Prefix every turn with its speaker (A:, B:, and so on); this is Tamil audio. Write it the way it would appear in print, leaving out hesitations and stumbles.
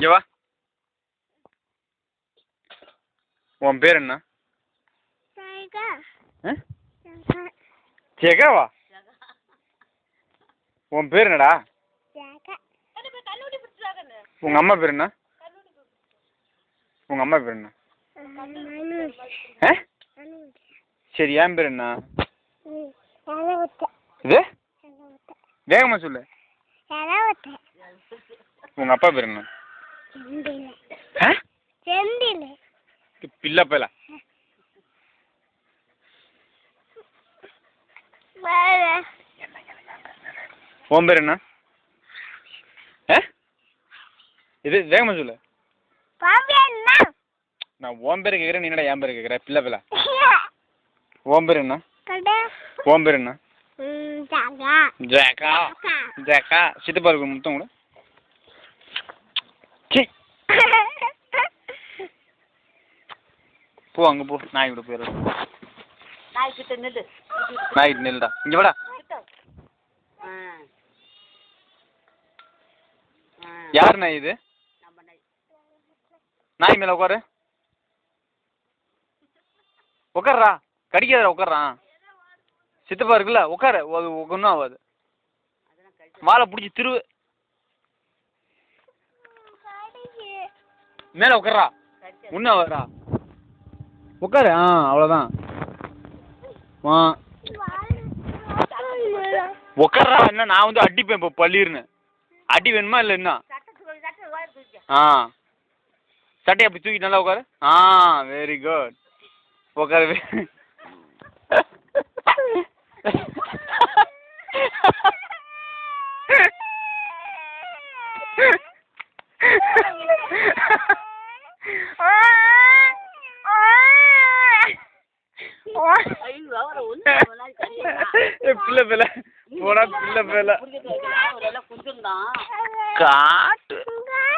A: இங்க வா. உன் பேர் என்ன? ஜெகாவா? உன் பேர் என்னடா? உங்க அம்மா பேர் என்ன? உங்க அம்மா பேர் என்ன? சரி, என் பேர் என்ன? இது வேகமா சொல்லு. உங்க அப்பா பேர் என்ன? பிள்ளை பேல. உன் பேர் என்ன? இது வேகமா சொல்லு. நான் உன் பேர் கேட்குறேன், நீ என்னடா என் பேர் கேட்குற? பிள்ளை பேல. உன் பேர் என்ன? உன் பேர் என்ன? ஜெகா. ஜெகா. சித்தப்பா இருக்கு முத்தம் கூட. போ, அங்கே போ. நாய் விட போயிரு. நாய்கிட்ட நெல்லுடா. இங்கே வாடா. யார் நாய் இது? நாய் மேலே உட்காரு. உட்கார்றா. கடிக்காதடா, உட்கார்றான். சித்தப்பா இருக்குல்ல, உட்காரு. ஒன்றும் ஆகாது. வாழை பிடிச்சி திருவு. மேலே உட்கார்றா. ஒன்றும் ஆகாதுடா. உட்காரு. அவ்வளோதான். உட்கார்றா. என்ன நான் வந்து அடிப்பேன் இப்போ பள்ளிர்னு. அடி வேணுமா இல்லை என்ன? சட்டையை அப்படி தூக்கி நல்லா உட்காரு. Very good. உட்காரு. பிள்ளை பேல போடா. பிள்ளை பேல காட்டு.